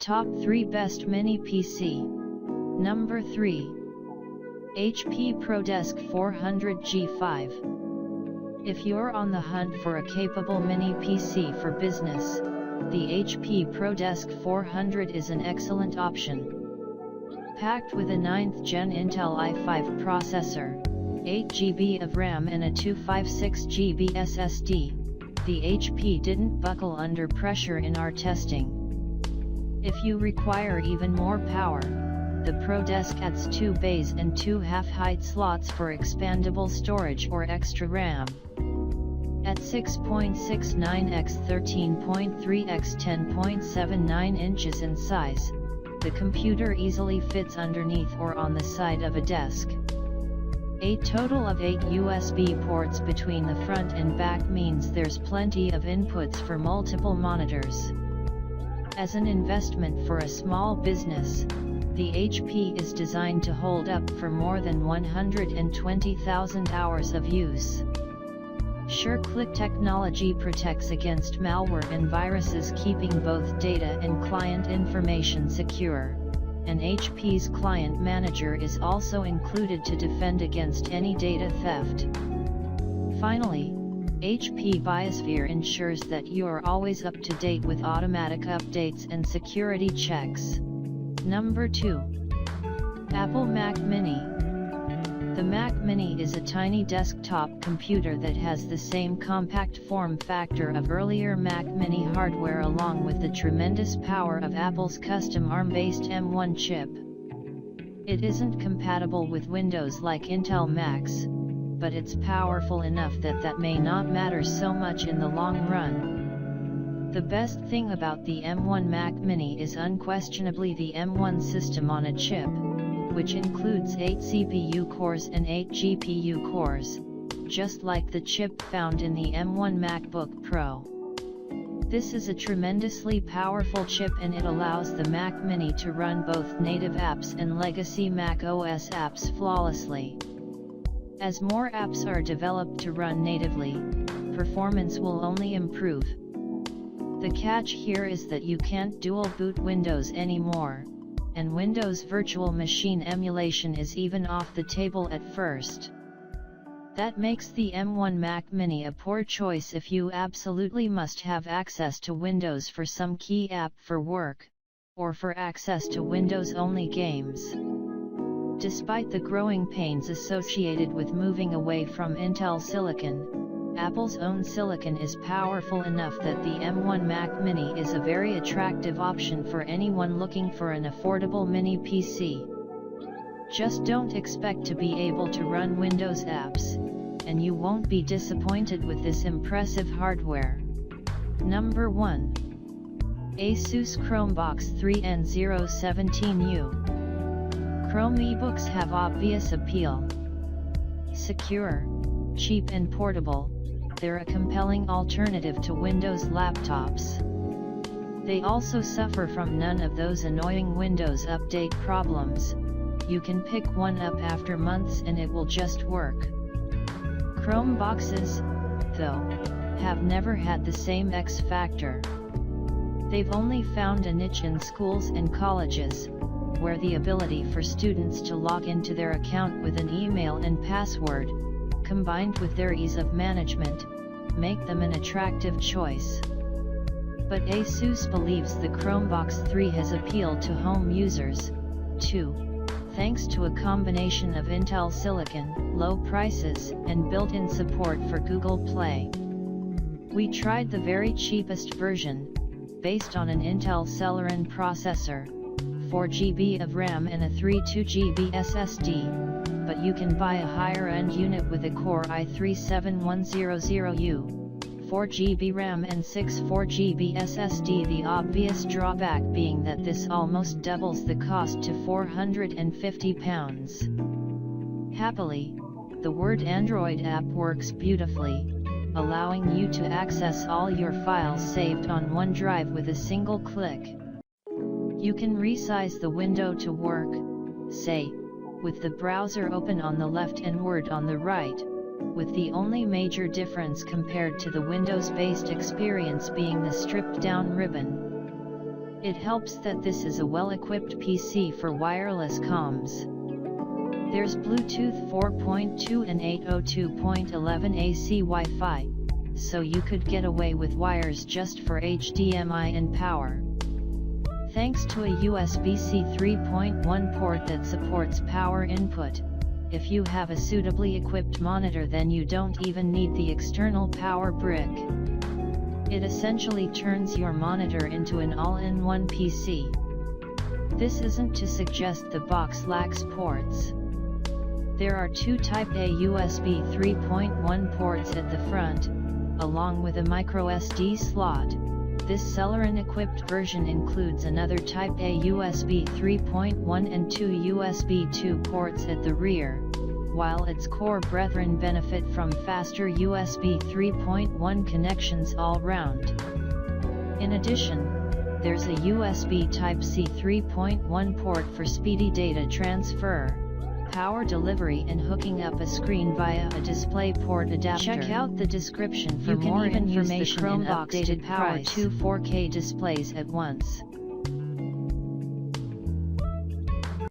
Top 3 Best Mini PC. Number 3. HP Prodesk 400G5. If you're on the hunt for a capable mini PC for business, the HP Prodesk 400 is an excellent option. Packed with a 9th Gen Intel i5 processor, 8GB of RAM and a 256GB SSD, the HP didn't buckle under pressure in our testing. If you require even more power, the Prodesk adds 2 bays and 2 half-height slots for expandable storage or extra RAM. At 6.69 x 13.3 x 10.79 inches in size, the computer easily fits underneath or on the side of a desk. A total of 8 USB ports between the front and back means there's plenty of inputs for multiple monitors. As an investment for a small business, the HP is designed to hold up for more than 120,000 hours of use. SureClick technology protects against malware and viruses, keeping both data and client information secure, and HP's Client Manager is also included to defend against any data theft. Finally, HP Biosphere ensures that you are always up to date with automatic updates and security checks. Number 2. Apple Mac Mini. The Mac Mini is a tiny desktop computer that has the same compact form factor of earlier Mac Mini hardware along with the tremendous power of Apple's custom ARM-based M1 chip. It isn't compatible with Windows like Intel Macs, but it's powerful enough that may not matter so much in the long run. The best thing about the M1 Mac Mini is unquestionably the M1 system on a chip, which includes 8 CPU cores and 8 GPU cores, just like the chip found in the M1 MacBook Pro. This is a tremendously powerful chip and it allows the Mac Mini to run both native apps and legacy Mac OS apps flawlessly. As more apps are developed to run natively, performance will only improve. The catch here is that you can't dual boot Windows anymore, and Windows Virtual Machine emulation is even off the table at first. That makes the M1 Mac Mini a poor choice if you absolutely must have access to Windows for some key app for work, or for access to Windows-only games. Despite the growing pains associated with moving away from Intel Silicon, Apple's own silicon is powerful enough that the M1 Mac Mini is a very attractive option for anyone looking for an affordable mini PC. Just don't expect to be able to run Windows apps, and you won't be disappointed with this impressive hardware. Number 1. Asus Chromebook 3N017U. Chromebooks have obvious appeal. Secure, cheap and portable, they're a compelling alternative to Windows laptops. They also suffer from none of those annoying Windows update problems. You can pick one up after months and it will just work. Chromeboxes, though, have never had the same X factor. They've only found a niche in schools and colleges, where the ability for students to log into their account with an email and password, combined with their ease of management, make them an attractive choice. But Asus believes the Chromebook 3 has appealed to home users, too, thanks to a combination of Intel Silicon, low prices, and built-in support for Google Play. We tried the very cheapest version, based on an Intel Celeron processor, 4GB of RAM and a 32GB SSD, but you can buy a higher-end unit with a Core i3-7100U, 4GB RAM and 64GB SSD, the obvious drawback being that this almost doubles the cost to £450. Happily, the Word Android app works beautifully, allowing you to access all your files saved on OneDrive with a single click. You can resize the window to work, say, with the browser open on the left and Word on the right, with the only major difference compared to the Windows-based experience being the stripped-down ribbon. It helps that this is a well-equipped PC for wireless comms. There's Bluetooth 4.2 and 802.11 AC Wi-Fi, so you could get away with wires just for HDMI and power. Thanks to a USB-C 3.1 port that supports power input, if you have a suitably equipped monitor, then you don't even need the external power brick. It essentially turns your monitor into an all-in-one PC. This isn't to suggest the box lacks ports. There are two Type A USB 3.1 ports at the front, along with a microSD slot. This Celeron-equipped version includes another Type A USB 3.1 and two USB 2 ports at the rear, while its core brethren benefit from faster USB 3.1 connections all round. In addition, there's a USB Type-C 3.1 port for speedy data transfer, power delivery and hooking up a screen via a DisplayPort adapter. Check out the description for more information and updated power. 2 4K displays at once.